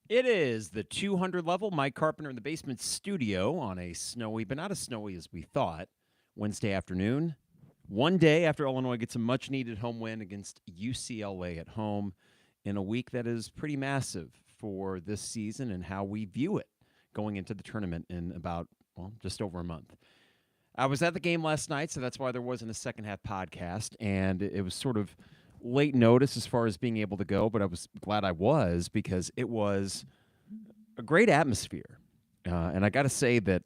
It is the 200 level. Mike Carpenter in the basement studio on a snowy, but not as snowy as we thought, Wednesday afternoon. One day after Illinois gets a much needed home win against UCLA at home in a week that is pretty massive for this season and how we view it going into the tournament in about, well, just over a month. I was at the game last night, so that's why there wasn't a second half podcast. And it was sort of late notice as far as being able to go, but I was glad I was because it was a great atmosphere. And I got to say that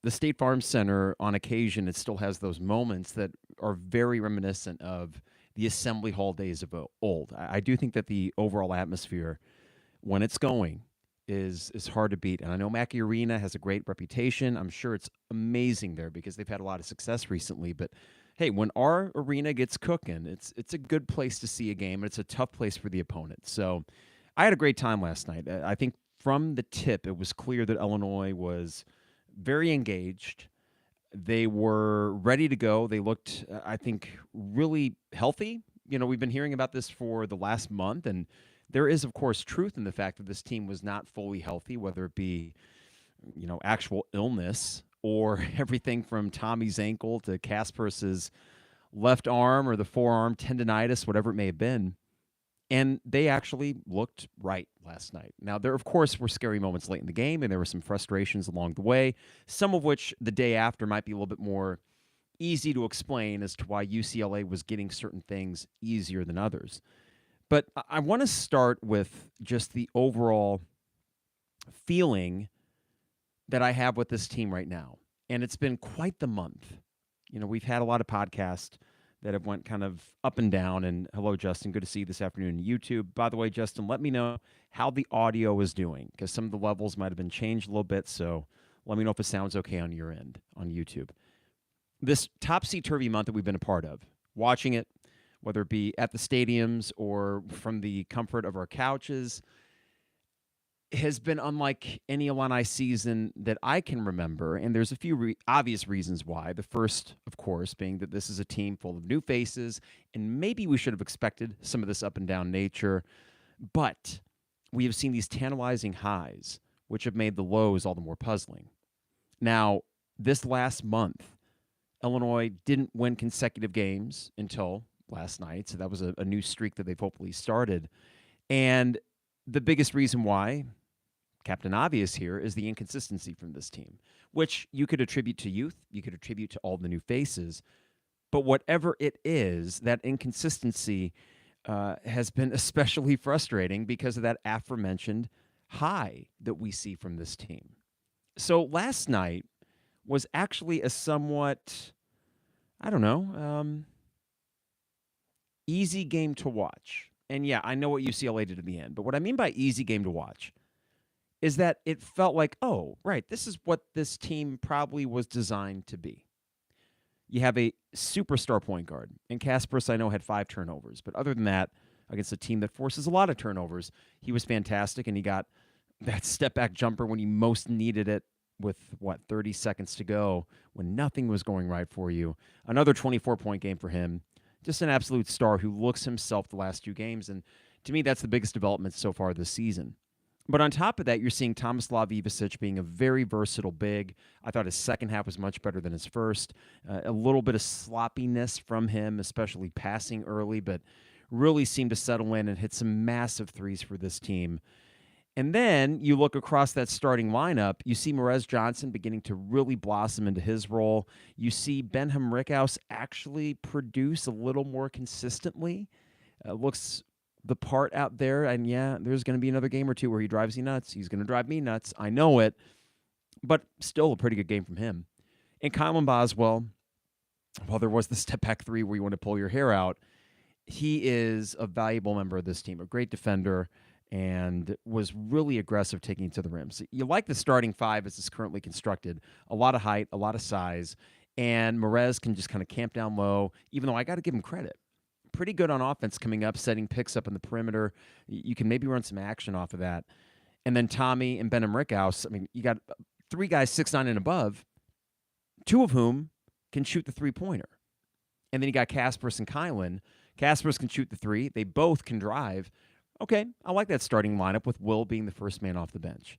the State Farm Center, on occasion, it still has those moments that are very reminiscent of the Assembly Hall days of old. I do think that the overall atmosphere, when it's going, is hard to beat. And I know Mackey Arena has a great reputation. I'm sure it's amazing there because they've had a lot of success recently. But hey, when our arena gets cooking, it's a good place to see a game. It's a tough place for the opponent. So I had a great time last night. I think from the tip, it was clear that Illinois was very engaged. They were ready to go. They looked, I think, really healthy. You know, we've been hearing about this for the last month, and there is, of course, truth in the fact that this team was not fully healthy, whether it be, actual illness or everything from Tommy's ankle to Kaspar's left arm or the forearm tendonitis, whatever it may have been. And they actually looked right last night. Now, there, of course, were scary moments late in the game, and there were some frustrations along the way, some of which the day after might be a little bit more easy to explain as to why UCLA was getting certain things easier than others. But I want to start with just the overall feeling that I have with this team right now. And it's been quite the month. You know, we've had a lot of podcasts that have went kind of up and down. And hello, Justin. Good to see you this afternoon on YouTube. By the way, Justin, let me know how the audio is doing because some of the levels might have been changed a little bit. So let me know if it sounds okay on your end on YouTube. This topsy-turvy month that we've been a part of, watching it, whether it be at the stadiums or from the comfort of our couches, has been unlike any Illini season that I can remember. And there's a few obvious reasons why. The first, of course, being that this is a team full of new faces, and maybe we should have expected some of this up and down nature. But we have seen these tantalizing highs, which have made the lows all the more puzzling. Now, this last month, Illinois didn't win consecutive games until last night. So that was a new streak that they've hopefully started. And the biggest reason why, Captain Obvious here, is the inconsistency from this team, which you could attribute to youth, you could attribute to all the new faces. But whatever it is, that inconsistency has been especially frustrating because of that aforementioned high that we see from this team. So last night was actually a somewhat, I don't know, easy game to watch. And yeah, I know what UCLA did in the end, but what I mean by easy game to watch is that it felt like, oh, right, this is what this team probably was designed to be. You have a superstar point guard, and Kaspara, I know, had 5 turnovers. But other than that, against a team that forces a lot of turnovers, he was fantastic, and he got that step-back jumper when he most needed it with, 30 seconds to go when nothing was going right for you. Another 24-point game for him. Just an absolute star who looks himself the last 2 games, and to me, that's the biggest development so far this season. But on top of that, you're seeing Tomislav Ivisic being a very versatile big. I thought his second half was much better than his first. A little bit of sloppiness from him, especially passing early, but really seemed to settle in and hit some massive threes for this team. And then you look across that starting lineup, you see Morez Johnson beginning to really blossom into his role. You see Ben Henriquez actually produce a little more consistently. Looks the part out there, and yeah, there's going to be another game or two where he drives you nuts. He's going to drive me nuts. I know it, but still a pretty good game from him. And Kylan Boswell, while there was the step-back 3 where you want to pull your hair out, he is a valuable member of this team, a great defender, and was really aggressive taking it to the rim. So you like the starting 5 as it's currently constructed. A lot of height, a lot of size, and Morez can just kind of camp down low, even though I got to give him credit. Pretty good on offense coming up, setting picks up in the perimeter. You can maybe run some action off of that. And then Tommy and Ben Henriquez, I mean, you got 3 guys 6'9" and above, 2 of whom can shoot the three-pointer. And then you got Kaspara and Kylan. Kaspara can shoot the 3. They both can drive. Okay, I like that starting lineup with Will being the first man off the bench.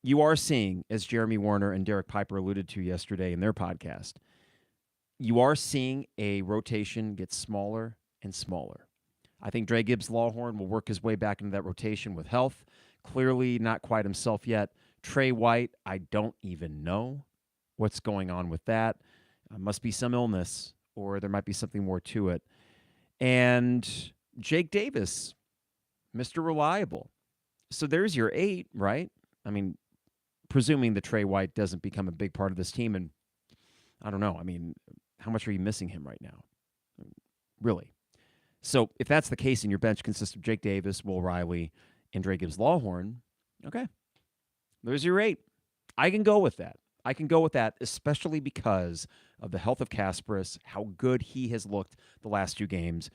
You are seeing, as Jeremy Warner and Derek Piper alluded to yesterday in their podcast, you are seeing a rotation get smaller and smaller. I think Dre Gibbs-Lawhorn will work his way back into that rotation with health. Clearly not quite himself yet. Trey White, I don't even know what's going on with that. Must be some illness, or there might be something more to it. And Jake Davis, Mr. Reliable. So there's your 8, right? I mean, presuming that Trey White doesn't become a big part of this team, and I don't know. I mean, how much are you missing him right now? Really? So if that's the case and your bench consists of Jake Davis, Will Riley, and Dre Gibbs-Lawhorn, okay, there's your 8. I can go with that. I can go with that, especially because of the health of Kasparas, how good he has looked the last 2 games,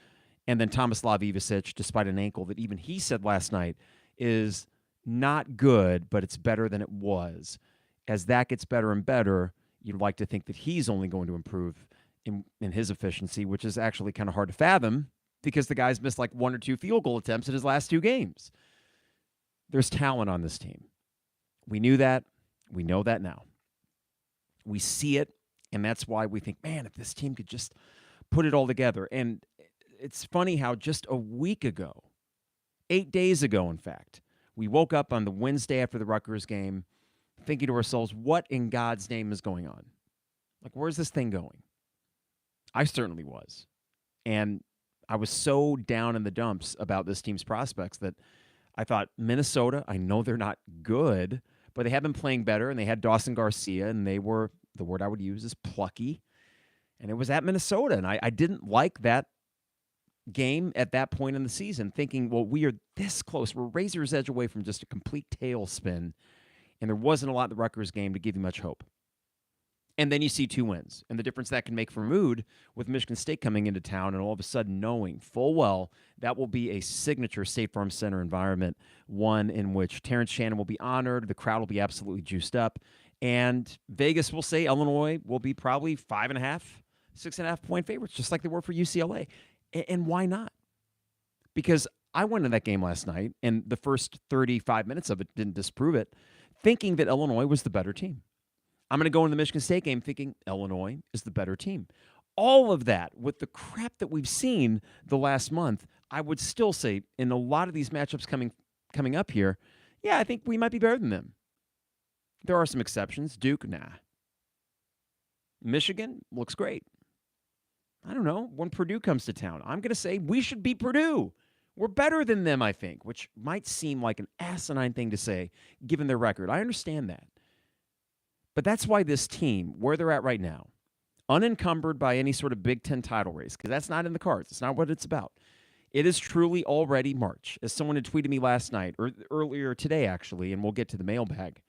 and then Tomislav Ivisic, despite an ankle that even he said last night is not good, but it's better than it was. As that gets better and better, you'd like to think that he's only going to improve in his efficiency, which is actually kind of hard to fathom because the guy's missed like 1 or 2 field goal attempts in his last 2 games. There's talent on this team. We knew that. We know that now. We see it, and that's why we think, man, if this team could just put it all together. And it's funny how just a week ago, 8 days ago, in fact, we woke up on the Wednesday after the Rutgers game thinking to ourselves, what in God's name is going on? Like, where's this thing going? I certainly was. And I was so down in the dumps about this team's prospects that I thought, Minnesota, I know they're not good, but they have been playing better, and they had Dawson Garcia, and they were, the word I would use is plucky, and it was at Minnesota, and I didn't like that game at that point in the season, thinking, well, we are this close. We're razor's edge away from just a complete tailspin, and there wasn't a lot in the Rutgers game to give you much hope. And then you see 2 wins, and the difference that can make for mood with Michigan State coming into town and all of a sudden knowing full well that will be a signature State Farm Center environment, one in which Terrence Shannon will be honored, the crowd will be absolutely juiced up, and Vegas will say Illinois will be probably 5.5, 6.5 point favorites, just like they were for UCLA. And why not? Because I went in that game last night, and the first 35 minutes of it didn't disprove it, thinking that Illinois was the better team. I'm going to go into the Michigan State game thinking Illinois is the better team. All of that, with the crap that we've seen the last month, I would still say in a lot of these matchups coming up here, yeah, I think we might be better than them. There are some exceptions. Duke, nah. Michigan looks great. I don't know. When Purdue comes to town, I'm going to say we should beat Purdue. We're better than them, I think, which might seem like an asinine thing to say given their record. I understand that. But that's why this team, where they're at right now, unencumbered by any sort of Big Ten title race, because that's not in the cards. It's not what it's about. It is truly already March. As someone had tweeted me last night, or earlier today, actually, and we'll get to the mailbag.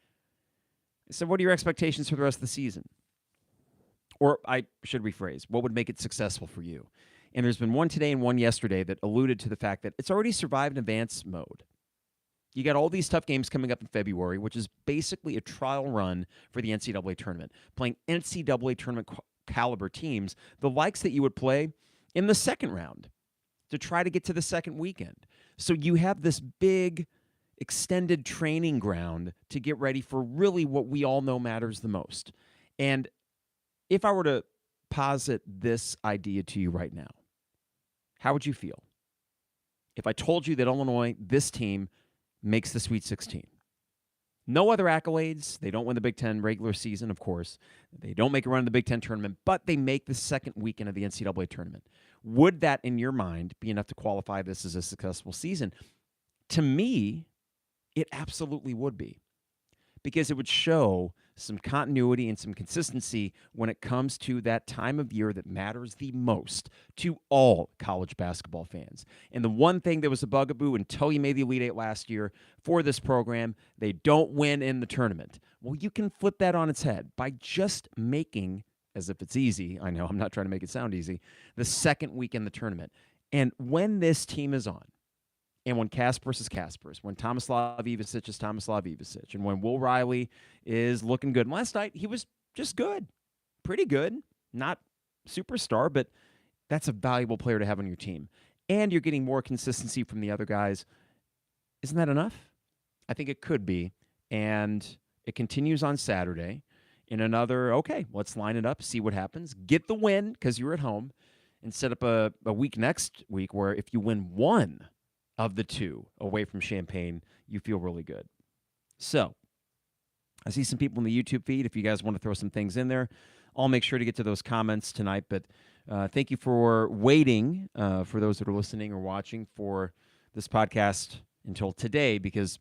I said, what are your expectations for the rest of the season? Or I should rephrase, what would make it successful for you? And there's been one today and one yesterday that alluded to the fact that it's already survived advance mode. You got all these tough games coming up in February, which is basically a trial run for the NCAA tournament, playing NCAA tournament caliber teams, the likes that you would play in the second round to try to get to the second weekend. So you have this big extended training ground to get ready for really what we all know matters the most. And if I were to posit this idea to you right now, how would you feel if I told you that Illinois, this team, makes the Sweet 16? No other accolades. They don't win the Big Ten regular season, of course. They don't make a run in the Big Ten tournament, but they make the second weekend of the NCAA tournament. Would that, in your mind, be enough to qualify this as a successful season? To me, it absolutely would be, because it would show some continuity and some consistency when it comes to that time of year that matters the most to all college basketball fans. And the one thing that was a bugaboo until you made the Elite Eight last year for this program, they don't win in the tournament. Well, you can flip that on its head by just making, as if it's easy, I know I'm not trying to make it sound easy, the second week in the tournament. And when this team is on, and when Kasparas is Kasparas, when Tomislav Ivisic is Tomislav Ivisic, and when Will Riley is looking good. And last night, he was just good, pretty good, not superstar, but that's a valuable player to have on your team. And you're getting more consistency from the other guys. Isn't that enough? I think it could be. And it continues on Saturday in another, okay, let's line it up, see what happens. Get the win because you're at home and set up a week next week where if you win one of the two away from Champaign, you feel really good. So I see some people in the YouTube feed. If you guys want to throw some things in there, I'll make sure to get to those comments tonight. But thank you for waiting, for those that are listening or watching, for this podcast until today, because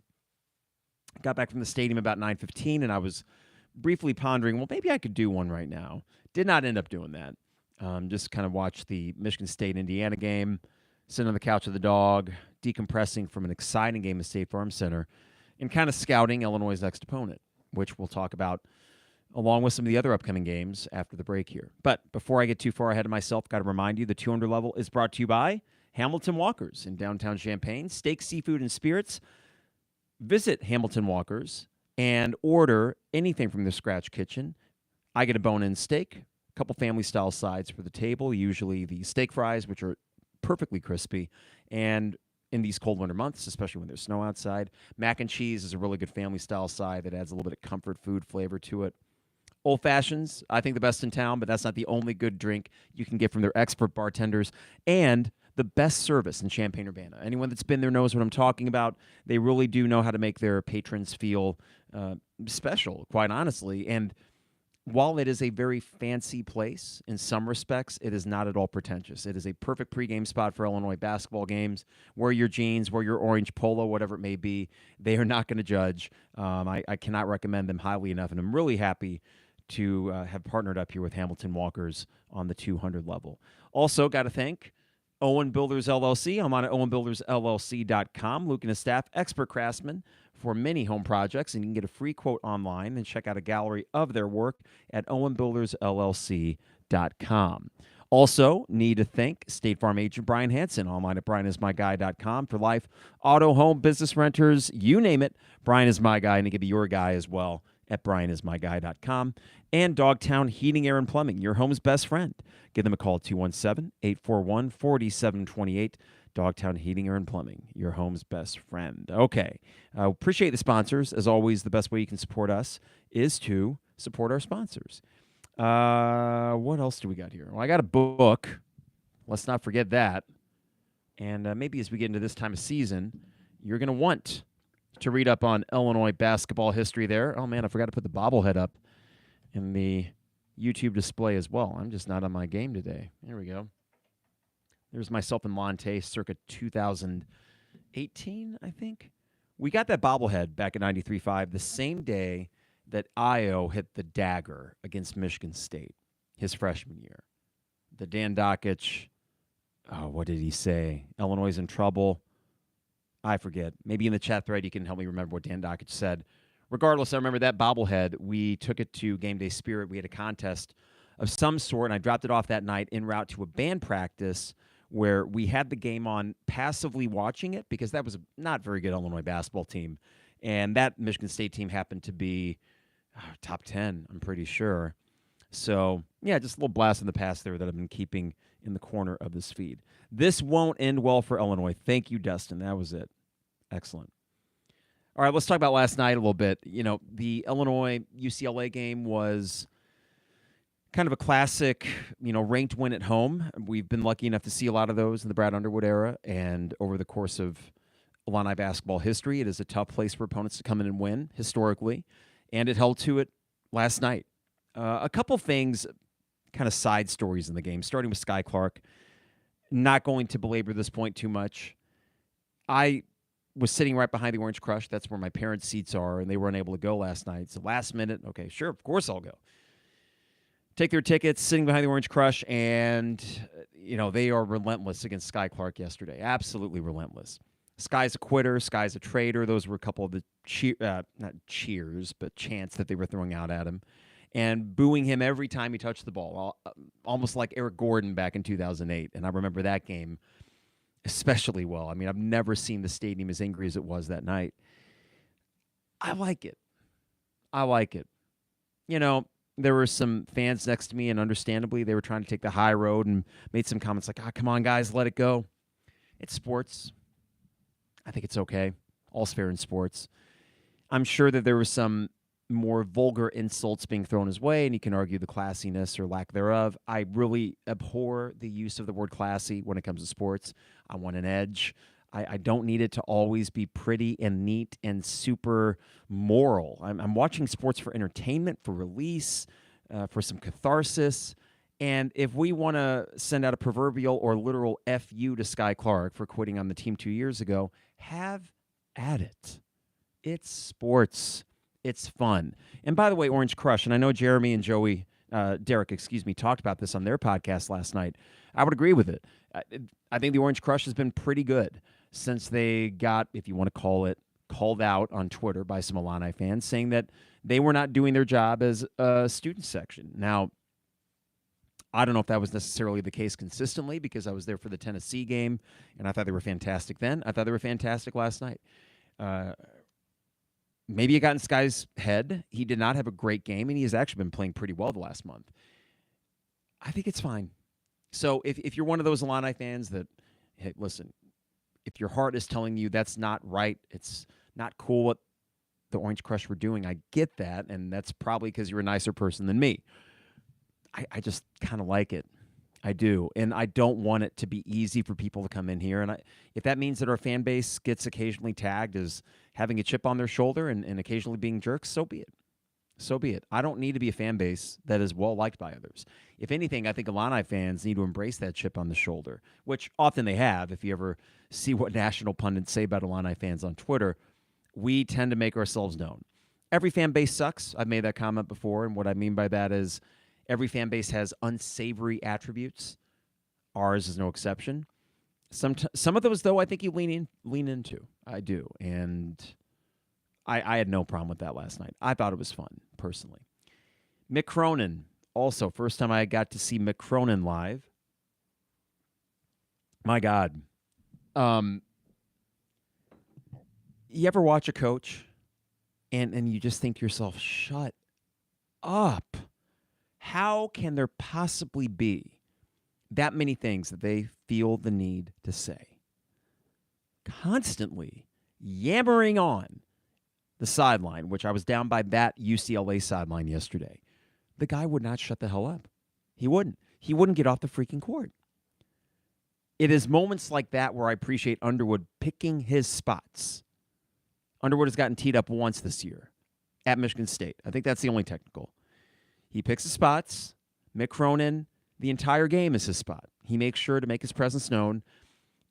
I got back from the stadium about 9:15, and I was briefly pondering, well, maybe I could do one right now. Did not end up doing that. Just kind of watched the Michigan State-Indiana game, sitting on the couch with the dog, decompressing from an exciting game at State Farm Center, and kind of scouting Illinois' next opponent, which we'll talk about along with some of the other upcoming games after the break here. But before I get too far ahead of myself, got to remind you the 200 level is brought to you by Hamilton Walkers in downtown Champaign. Steak, seafood, and spirits. Visit Hamilton Walkers and order anything from the Scratch Kitchen. I get a bone-in steak, a couple family-style sides for the table, usually the steak fries, which are perfectly crispy, and in these cold winter months, especially when there's snow outside, mac and cheese is a really good family-style side that adds a little bit of comfort food flavor to it. Old Fashions, I think the best in town, but that's not the only good drink you can get from their expert bartenders, and the best service in Champaign-Urbana. Anyone that's been there knows what I'm talking about. They really do know how to make their patrons feel special, quite honestly. And while it is a very fancy place in some respects, it is not at all pretentious. It is a perfect pregame spot for Illinois basketball games. Wear your jeans, wear your orange polo, whatever it may be. They are not going to judge. I cannot recommend them highly enough, and I'm really happy to have partnered up here with Hamilton Walkers on the 200 level. Also, got to thank Owen Builders LLC. I'm on at owenbuildersllc.com. Luke and his staff, expert craftsmen for many home projects, and you can get a free quote online and check out a gallery of their work at owenbuildersllc.com. Also, need to thank State Farm agent Brian Hansen, online at brianismyguy.com for life, auto, home, business renters, you name it. Brian is my guy, and he can be your guy as well at brianismyguy.com. And Dogtown Heating, Air, and Plumbing, your home's best friend. Give them a call at 217-841-4728. Dogtown Heating, Air, and Plumbing, your home's best friend. Okay. Appreciate the sponsors. As always, the best way you can support us is to support our sponsors. What else do we got here? Well, I got a book. Let's not forget that. And maybe as we get into this time of season, you're going to want to read up on Illinois basketball history there. Oh, man, I forgot to put the bobblehead up in the YouTube display as well. I'm just not on my game today. There we go. There's myself and Lonte circa 2018, I think. We got that bobblehead back in 93-5 the same day that Io hit the dagger against Michigan State his freshman year. The Dan Dockich, what did he say? Illinois is in trouble. I forget. Maybe in the chat thread you can help me remember what Dan Dockich said. Regardless, I remember that bobblehead. We took it to Game Day Spirit. We had a contest of some sort, and I dropped it off that night en route to a band practice where we had the game on passively watching it because that was a not very good Illinois basketball team. And that Michigan State team happened to be top 10, I'm pretty sure. So, yeah, just a little blast in the past there that I've been keeping in the corner of this feed. This won't end well for Illinois. Thank you, Dustin. That was it. Excellent. All right, let's talk about last night a little bit. You know, the Illinois-UCLA game was kind of a classic, ranked win at home. We've been lucky enough to see a lot of those in the Brad Underwood era, and over the course of Illini basketball history, it is a tough place for opponents to come in and win, historically, and it held to it last night. A couple things, kind of side stories in the game, starting with Sky Clark. Not going to belabor this point too much. I was sitting right behind the Orange Crush. That's where my parents' seats are, and they were unable to go last night. So last minute, okay, sure, of course I'll go. Take their tickets, sitting behind the Orange Crush, and, they are relentless against Sky Clark yesterday. Absolutely relentless. Sky's a quitter. Sky's a traitor. Those were a couple of the, not cheers, but chants that they were throwing out at him. And booing him every time he touched the ball, almost like Eric Gordon back in 2008. And I remember that game especially well. I mean, I've never seen the stadium as angry as it was that night. I like it. There were some fans next to me, and understandably, they were trying to take the high road and made some comments like, come on, guys, let it go. It's sports. I think it's okay. all's fair in sports. I'm sure that there was some more vulgar insults being thrown his way, and you can argue the classiness or lack thereof. I really abhor the use of the word classy when it comes to sports. I want an edge. I don't need it to always be pretty and neat and super moral. I'm watching sports for entertainment, for release, for some catharsis. And if we want to send out a proverbial or literal FU to Sky Clark for quitting on the team 2 years ago, have at it. It's sports. It's fun. And by the way, Orange Crush, and I know Jeremy and Derek, talked about this on their podcast last night. I would agree with it. I think the Orange Crush has been pretty good since they got, if you want to call it, called out on Twitter by some Illini fans saying that they were not doing their job as a student section. Now, I don't know if that was necessarily the case consistently because I was there for the Tennessee game, and I thought they were fantastic then. I thought they were fantastic last night. Maybe it got in Sky's head. He did not have a great game, and he has actually been playing pretty well the last month. I think it's fine. So if you're one of those Illini fans that, hey, listen, if your heart is telling you that's not right, it's not cool what the Orange Crush were doing, I get that, and that's probably because you're a nicer person than me. I just kind of like it. I do, and I don't want it to be easy for people to come in here. And if that means that our fan base gets occasionally tagged as having a chip on their shoulder and occasionally being jerks, so be it. So be it. I don't need to be a fan base that is well-liked by others. If anything, I think Illini fans need to embrace that chip on the shoulder, which often they have. If you ever see what national pundits say about Illini fans on Twitter, we tend to make ourselves known. Every fan base sucks. I've made that comment before, and what I mean by that is every fan base has unsavory attributes. Ours is no exception. Some of those, though, I think you lean into. I do, and I had no problem with that last night. I thought it was fun, personally. Mick Cronin, also, first time I got to see Mick Cronin live. My God. You ever watch a coach and you just think to yourself, shut up. How can there possibly be that many things that they feel the need to say? Constantly yammering on the sideline, which I was down by that UCLA sideline yesterday. The guy would not shut the hell up. He wouldn't. He wouldn't get off the freaking court. It is moments like that where I appreciate Underwood picking his spots. Underwood has gotten teed up once this year at Michigan State. I think that's the only technical. He picks his spots. Mick Cronin, the entire game is his spot. He makes sure to make his presence known.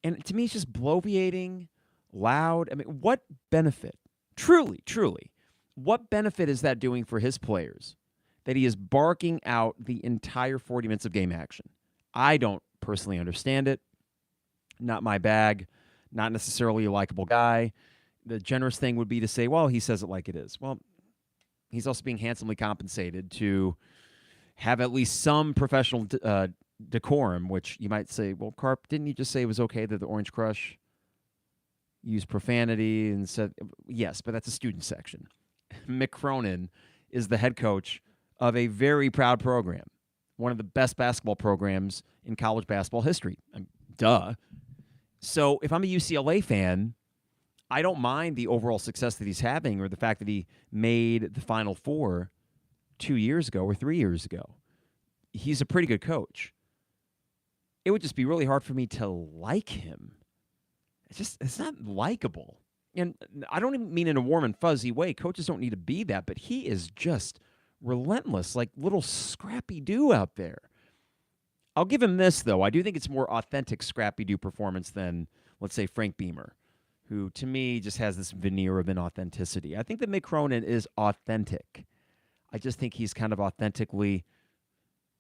And to me, it's just bloviating, loud. I mean, what benefit? Truly, what benefit is that doing for his players that he is barking out the entire 40 minutes of game action? I don't personally understand it. Not my bag. Not necessarily a likable guy. The generous thing would be to say, well, he says it like it is. Well, he's also being handsomely compensated to have at least some professional decorum, which you might say, well, Carp, didn't you just say it was okay that the Orange Crush used profanity and said, yes, but that's a student section. Mick Cronin is the head coach of a very proud program, one of the best basketball programs in college basketball history. Duh. So if I'm a UCLA fan, I don't mind the overall success that he's having or the fact that he made the Final Four 2 years ago or 3 years ago. He's a pretty good coach. It would just be really hard for me to like him. It's not likable. And I don't even mean in a warm and fuzzy way. Coaches don't need to be that, but he is just relentless, like little Scrappy-Doo out there. I'll give him this, though. I do think it's more authentic Scrappy-Doo performance than, let's say, Frank Beamer, who to me just has this veneer of inauthenticity. I think that Mick Cronin is authentic. I just think he's kind of authentically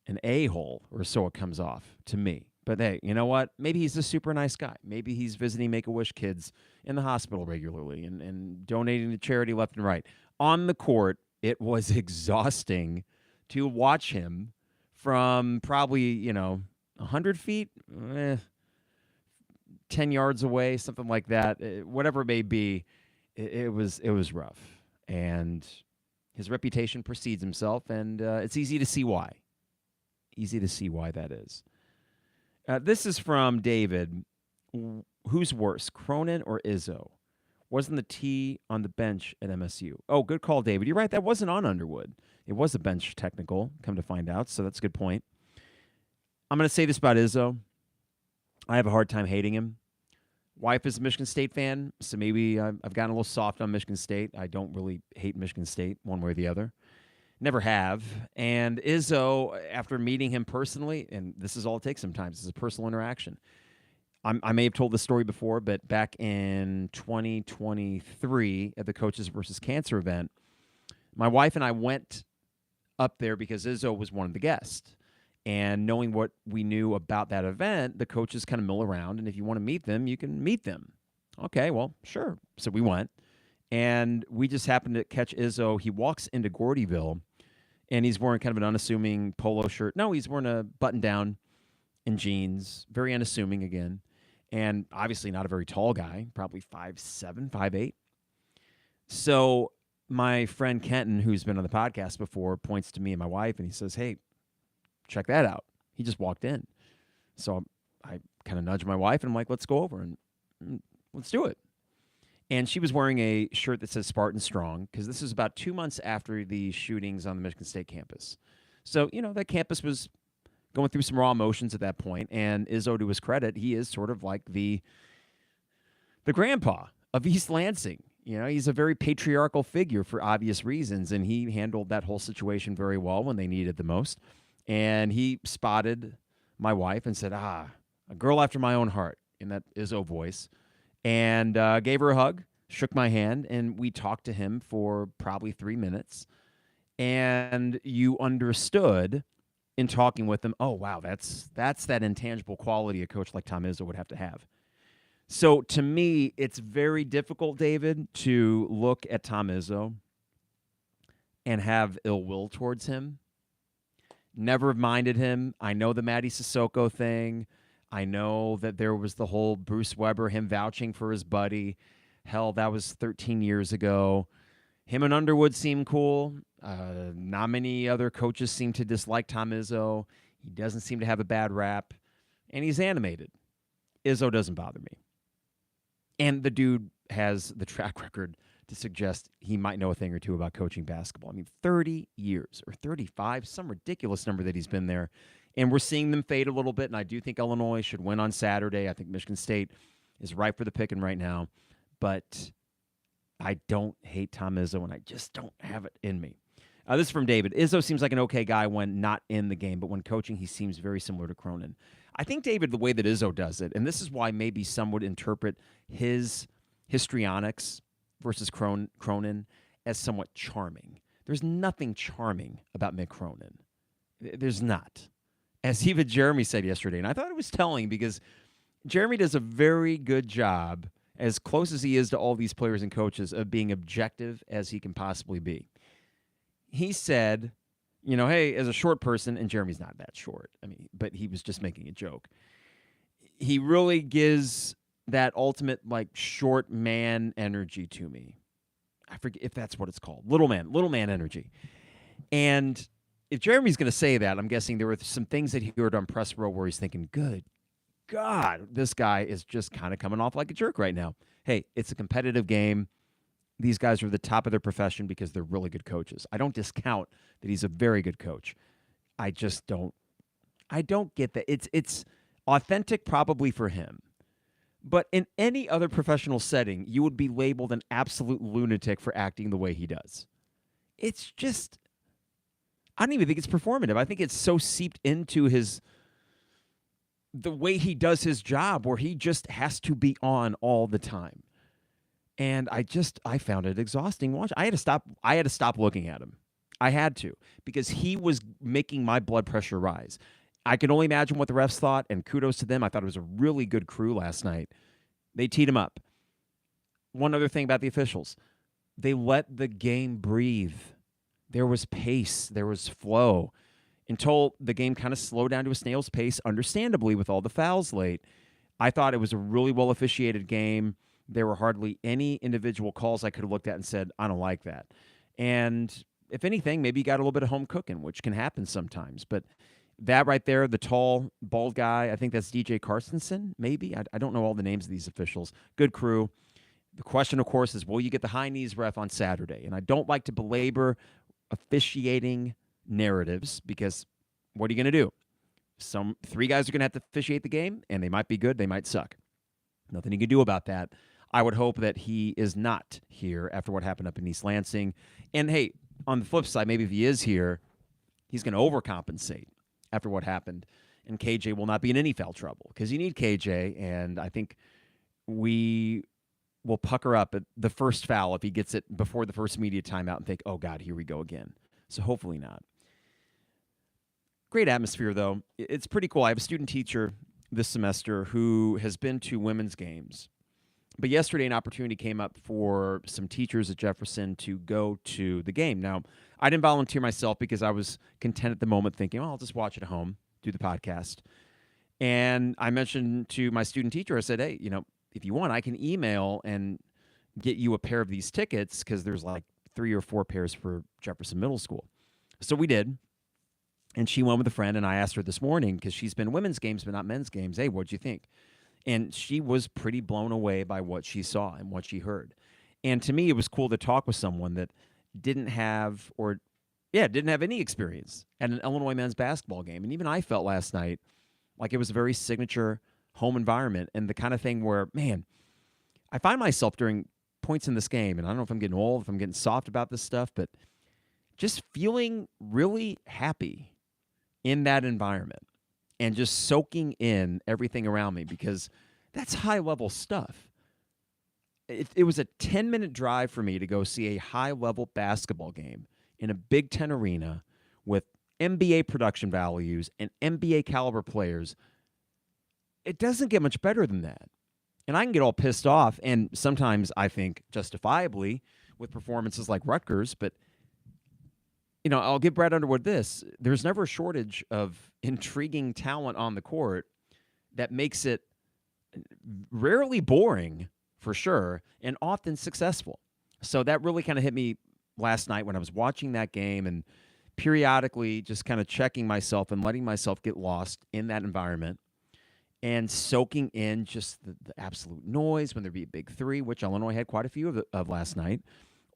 an a-hole, or so it comes off to me. But hey, you know what? Maybe he's a super nice guy. Maybe he's visiting Make-A-Wish kids in the hospital regularly and donating to charity left and right. On the court, it was exhausting to watch him from probably, 100 feet, 10 yards away, something like that. Whatever it may be, it was rough. And his reputation precedes himself, and it's easy to see why. Easy to see why that is. This is from David. Who's worse, Cronin or Izzo? Wasn't the T on the bench at MSU? Oh, good call, David. You're right. That wasn't on Underwood. It was a bench technical, come to find out. So that's a good point. I'm going to say this about Izzo. I have a hard time hating him. Wife is a Michigan State fan, so maybe I've gotten a little soft on Michigan State. I don't really hate Michigan State one way or the other. Never have. And Izzo, after meeting him personally, and this is all it takes sometimes, is a personal interaction. I may have told this story before, but back in 2023 at the Coaches versus Cancer event, my wife and I went up there because Izzo was one of the guests. And knowing what we knew about that event, the coaches kind of mill around. And if you want to meet them, you can meet them. Okay, well, sure. So we went. And we just happened to catch Izzo. He walks into Gordyville, and he's wearing kind of an unassuming polo shirt. No, he's wearing a button-down and jeans. Very unassuming again. And obviously not a very tall guy, probably 5'7", 5'8". So my friend Kenton, who's been on the podcast before, points to me and my wife, and he says, hey, check that out. He just walked in. So I kind of nudged my wife, and I'm like, let's go over and let's do it. And she was wearing a shirt that says Spartans Strong, because this is about 2 months after the shootings on the Michigan State campus. So, that campus was going through some raw emotions at that point. And Izzo, to his credit, he is sort of like the grandpa of East Lansing. He's a very patriarchal figure for obvious reasons, and he handled that whole situation very well when they needed the most. And he spotted my wife and said, a girl after my own heart, in that Izzo voice, and gave her a hug, shook my hand, and we talked to him for probably 3 minutes. And you understood in talking with him, oh, wow, that's that intangible quality a coach like Tom Izzo would have to have. So to me, it's very difficult, David, to look at Tom Izzo and have ill will towards him. Never minded him. I know the Matty Sissoko thing. I know that there was the whole Bruce Weber, him vouching for his buddy. Hell, that was 13 years ago. Him and Underwood seem cool. Not many other coaches seem to dislike Tom Izzo. He doesn't seem to have a bad rap. And he's animated. Izzo doesn't bother me. And the dude has the track record to suggest he might know a thing or two about coaching basketball. 30 years or 35, some ridiculous number that he's been there. And we're seeing them fade a little bit, and I do think Illinois should win on Saturday. I think Michigan State is ripe for the picking right now. But I don't hate Tom Izzo, and I just don't have it in me. This is from David. Izzo seems like an okay guy when not in the game, but when coaching, he seems very similar to Cronin. I think, David, the way that Izzo does it, and this is why maybe some would interpret his histrionics versus Cronin as somewhat charming. There's nothing charming about Mick Cronin. There's not. As even Jeremy said yesterday, and I thought it was telling because Jeremy does a very good job, as close as he is to all these players and coaches, of being objective as he can possibly be. He said, hey, as a short person, and Jeremy's not that short, but he was just making a joke. He really gives that ultimate, short man energy to me. I forget if that's what it's called. Little man energy. And if Jeremy's going to say that, I'm guessing there were some things that he heard on press row where he's thinking, good God, this guy is just kind of coming off like a jerk right now. Hey, it's a competitive game. These guys are the top of their profession because they're really good coaches. I don't discount that he's a very good coach. I don't get that. It's authentic probably for him. But in any other professional setting, you would be labeled an absolute lunatic for acting the way he does. It's just, I don't even think it's performative. I think it's so seeped into the way he does his job where he just has to be on all the time. And I found it exhausting watching. I had to stop looking at him. I had to, because he was making my blood pressure rise. I can only imagine what the refs thought, and kudos to them. I thought it was a really good crew last night. They teed him up. One other thing about the officials. They let the game breathe. There was pace. There was flow. Until the game kind of slowed down to a snail's pace, understandably, with all the fouls late. I thought it was a really well-officiated game. There were hardly any individual calls I could have looked at and said, I don't like that. And if anything, maybe you got a little bit of home cooking, which can happen sometimes. But that right there, the tall, bald guy, I think that's DJ Carstensen, maybe. I don't know all the names of these officials. Good crew. The question, of course, is will you get the high knees ref on Saturday? And I don't like to belabor officiating narratives because what are you going to do? Three guys are going to have to officiate the game, and they might be good, they might suck. Nothing you can do about that. I would hope that he is not here after what happened up in East Lansing. And hey, on the flip side, maybe if he is here, he's going to overcompensate after what happened, and KJ will not be in any foul trouble because you need KJ, and I think we will pucker up at the first foul if he gets it before the first media timeout and think, oh, God, here we go again. So hopefully not. Great atmosphere, though. It's pretty cool. I have a student teacher this semester who has been to women's games. But yesterday, an opportunity came up for some teachers at Jefferson to go to the game. Now, I didn't volunteer myself because I was content at the moment thinking, well, I'll just watch it at home, do the podcast. And I mentioned to my student teacher, I said, hey, if you want, I can email and get you a pair of these tickets because there's like 3 or 4 pairs for Jefferson Middle School. So we did. And she went with a friend, and I asked her this morning because she's been women's games but not men's games. Hey, what'd you think? And she was pretty blown away by what she saw and what she heard. And to me, it was cool to talk with someone that didn't have any experience at an Illinois men's basketball game. And even I felt last night like it was a very signature home environment and the kind of thing where, man, I find myself during points in this game, and I don't know if I'm getting old, if I'm getting soft about this stuff, but just feeling really happy in that environment and just soaking in everything around me because that's high-level stuff. It was a 10-minute drive for me to go see a high-level basketball game in a Big Ten arena with NBA production values and NBA caliber players. It doesn't get much better than that. And I can get all pissed off, and sometimes I think justifiably with performances like Rutgers, but I'll give Brad Underwood this. There's never a shortage of intriguing talent on the court that makes it rarely boring, for sure, and often successful. So that really kind of hit me last night when I was watching that game and periodically just kind of checking myself and letting myself get lost in that environment and soaking in just the absolute noise when there'd be a big three, which Illinois had quite a few of last night,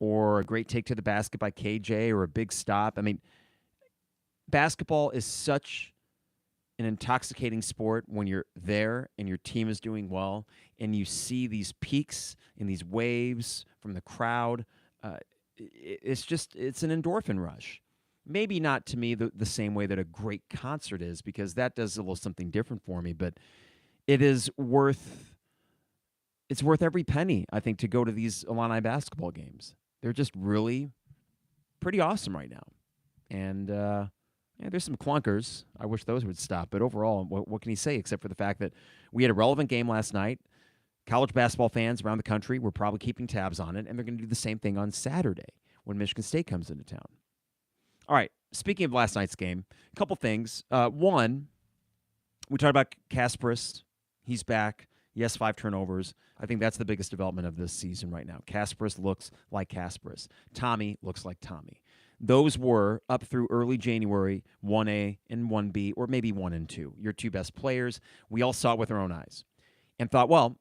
or a great take to the basket by KJ, or a big stop. I mean, basketball is such an intoxicating sport when you're there and your team is doing well and you see these peaks and these waves from the crowd. It's an endorphin rush. Maybe not to me the same way that a great concert is, because that does a little something different for me, but it's worth every penny, I think, to go to these Illini basketball games. They're just really pretty awesome right now. And there's some clunkers. I wish those would stop. But overall, what can you say except for the fact that we had a relevant game last night. College basketball fans around the country were probably keeping tabs on it, and they're going to do the same thing on Saturday when Michigan State comes into town. All right, speaking of last night's game, a couple things. One, we talked about Kaspara. He's back. Yes, 5 turnovers. I think that's the biggest development of this season right now. Kaspara looks like Kaspara. Tommy looks like Tommy. Those were, up through early January, 1A and 1B, or maybe 1 and 2, your 2 best players. We all saw it with our own eyes and thought, well,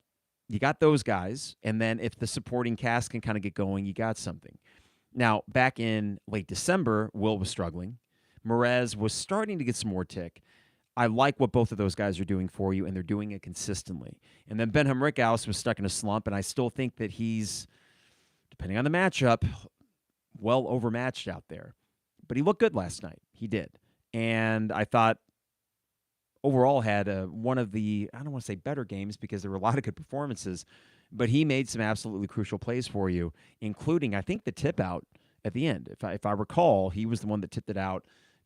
you got those guys, and then if the supporting cast can kind of get going, you got something. Now, back in late December, Will was struggling. Merez was starting to get some more tick. I like what both of those guys are doing for you, and they're doing it consistently. And then Ben Hamrickhouse was stuck in a slump, and I still think that he's, depending on the matchup, well overmatched out there. But he looked good last night. He did. And I thought overall had one of the, I don't want to say better games because there were a lot of good performances, but he made some absolutely crucial plays for you, including, I think, the tip out at the end. If I recall, he was the one that tipped it out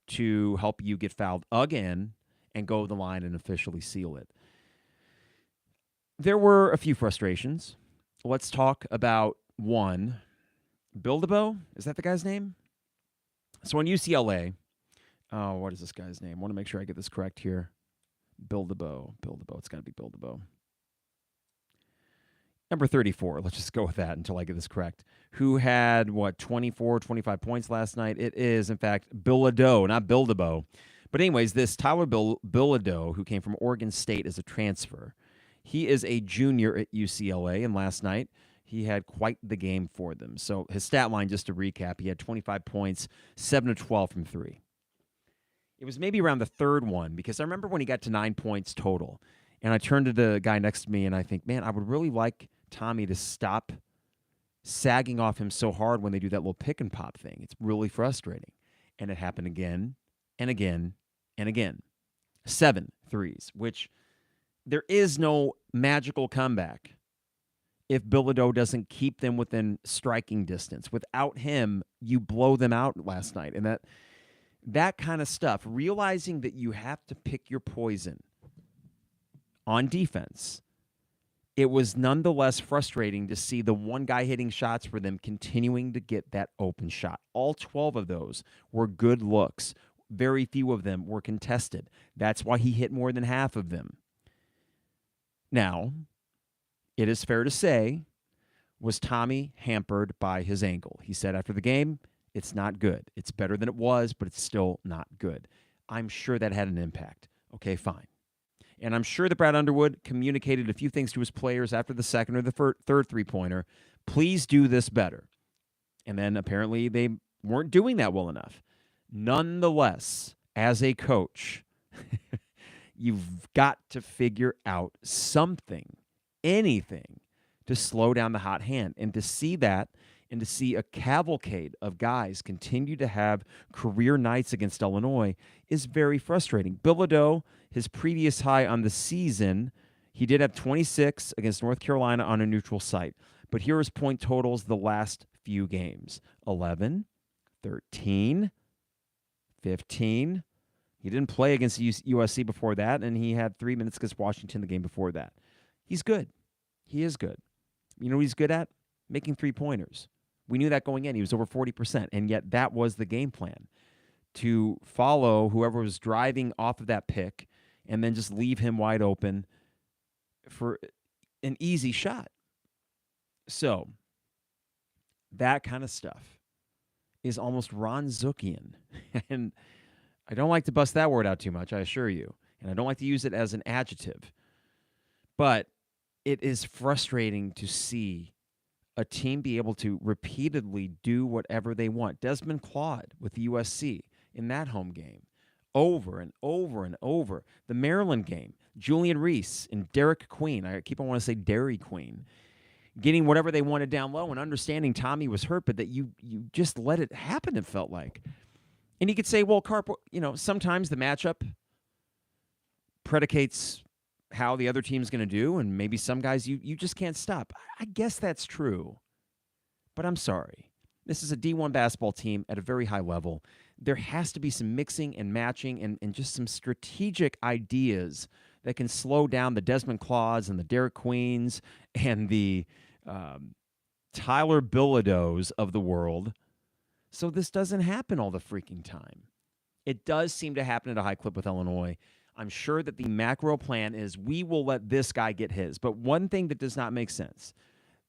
to help you get fouled again and go to the line and officially seal it. There were a few frustrations. Let's talk about one. Bildebo? Is that the guy's name? So on UCLA, what is this guy's name? I want to make sure I get this correct here. Bildebo. It's got to be Bildebo. Number 34. Let's just go with that until I get this correct. Who had, 24, 25 points last night? It is, in fact, Bilodeau, not Bildebo. But anyways, this Tyler Bilodeau, who came from Oregon State as a transfer, he is a junior at UCLA, and last night he had quite the game for them. So his stat line, just to recap, he had 25 points, 7 of 12 from three. It was maybe around the third one, because I remember when he got to 9 points total, and I turned to the guy next to me, and I think, man, I would really like Tommy to stop sagging off him so hard when they do that little pick and pop thing. It's really frustrating. And it happened again and again and again. 7 threes, which there is no magical comeback if Bilodeau doesn't keep them within striking distance. Without him, you blow them out last night. And that kind of stuff, realizing that you have to pick your poison on defense, it was nonetheless frustrating to see the one guy hitting shots for them continuing to get that open shot. All 12 of those were good looks. Very few of them were contested. That's why he hit more than half of them. Now, it is fair to say, was Tommy hampered by his ankle? He said after the game, it's not good. It's better than it was, but it's still not good. I'm sure that had an impact. Okay, fine. And I'm sure that Brad Underwood communicated a few things to his players after the second or the third three-pointer. Please do this better. And then apparently they weren't doing that well enough. Nonetheless, as a coach, you've got to figure out something, anything, to slow down the hot hand. And to see that, and to see a cavalcade of guys continue to have career nights against Illinois is very frustrating. Bilodeau, his previous high on the season, he did have 26 against North Carolina on a neutral site. But here are his point totals the last few games. 11, 13, 15. He didn't play against USC before that, and he had 3 minutes against Washington the game before that. He's good. He is good. You know what he's good at? Making three-pointers. We knew that going in. He was over 40%, and yet that was the game plan, to follow whoever was driving off of that pick and then just leave him wide open for an easy shot. So that kind of stuff is almost Ron Zuckian. And I don't like to bust that word out too much, I assure you. And I don't like to use it as an adjective. But it is frustrating to see a team be able to repeatedly do whatever they want. Desmond Claude with the USC in that home game, over and over and over. The Maryland game, Julian Reese and Derek Queen. I keep on wanting to say Dairy Queen. Getting whatever they wanted down low and understanding Tommy was hurt, but that you just let it happen, it felt like. And you could say, well, Carp, sometimes the matchup predicates how the other team's going to do, and maybe some guys you just can't stop. I guess that's true. But I'm sorry. This is a D1 basketball team at a very high level. There has to be some mixing and matching and just some strategic ideas that can slow down the Desmond Claudes and the Derek Queens and the Tyler Bilodeaus of the world, so this doesn't happen all the freaking time. It does seem to happen at a high clip with Illinois. I'm sure that the macro plan is we will let this guy get his. But one thing that does not make sense,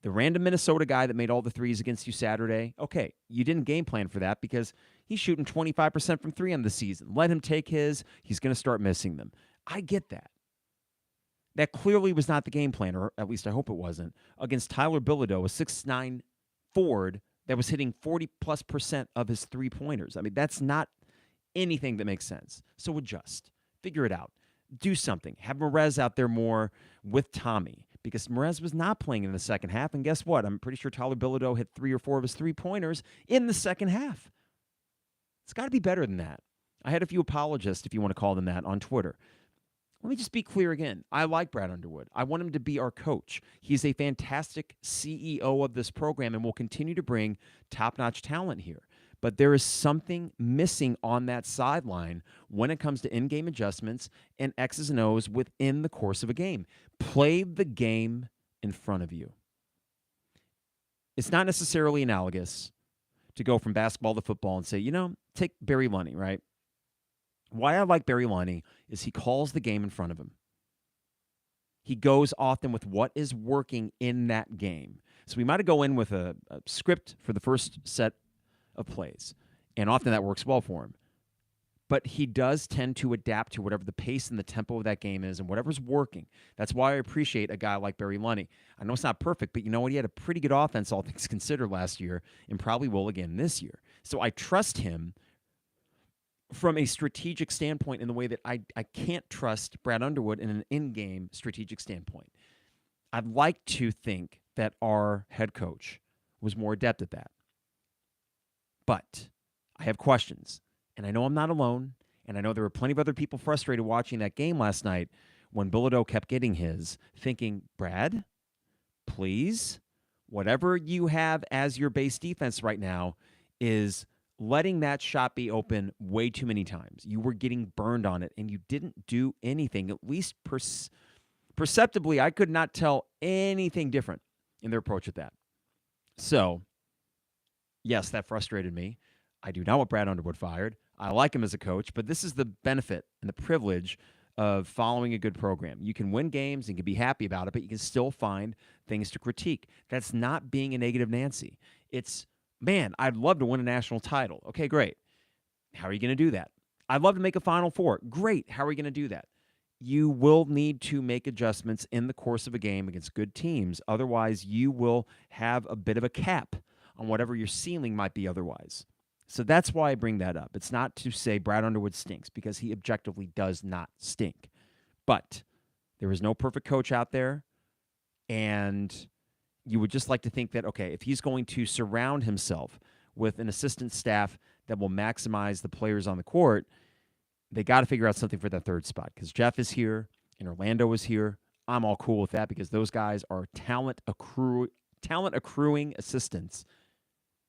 the random Minnesota guy that made all the threes against you Saturday, okay, you didn't game plan for that because he's shooting 25% from three on the season. Let him take his. He's going to start missing them. I get that. That clearly was not the game plan, or at least I hope it wasn't, against Tyler Bilodeau, a 6'9" forward that was hitting 40+% of his three-pointers. I mean, that's not anything that makes sense. So adjust. Figure it out. Do something. Have Merez out there more with Tommy, because Merez was not playing in the second half, and guess what? I'm pretty sure Tyler Bilodeau hit 3 or 4 of his three-pointers in the second half. It's got to be better than that. I had a few apologists, if you want to call them that, on Twitter. Let me just be clear again. I like Brad Underwood. I want him to be our coach. He's a fantastic CEO of this program and will continue to bring top-notch talent here. But there is something missing on that sideline when it comes to in-game adjustments and X's and O's within the course of a game. Play the game in front of you. It's not necessarily analogous to go from basketball to football and say, take Barry Lunny, right? Why I like Barry Lunny is he calls the game in front of him. He goes often with what is working in that game. So we might go in with a script for the first set of plays, and often that works well for him. but he does tend to adapt to whatever the pace and the tempo of that game is and whatever's working. That's why I appreciate a guy like Barry Lunny. I know it's not perfect, but you know what? He had a pretty good offense, all things considered, last year and probably will again this year. So I trust him from a strategic standpoint in the way that I can't trust Brad Underwood in an in-game strategic standpoint. I'd like to think that our head coach was more adept at that. But I have questions, and I know I'm not alone, and I know there were plenty of other people frustrated watching that game last night when Bilodeau kept getting his, thinking, Brad, please, whatever you have as your base defense right now is letting that shot be open way too many times. You were getting burned on it, and you didn't do anything, at least perceptibly. I could not tell anything different in their approach at that. So, yes, that frustrated me. I do not want Brad Underwood fired. I like him as a coach, but this is the benefit and the privilege of following a good program. You can win games and can be happy about it, but you can still find things to critique. That's not being a negative Nancy. It's, man, I'd love to win a national title. Okay, great. How are you going to do that? I'd love to make a Final Four. Great. How are you going to do that? You will need to make adjustments in the course of a game against good teams. Otherwise, you will have a bit of a cap on whatever your ceiling might be otherwise. So that's why I bring that up. It's not to say Brad Underwood stinks, because he objectively does not stink. But there is no perfect coach out there, and you would just like to think that, okay, if he's going to surround himself with an assistant staff that will maximize the players on the court, they got to figure out something for that third spot, because Jeff is here and Orlando is here. I'm all cool with that because those guys are talent accruing assistants.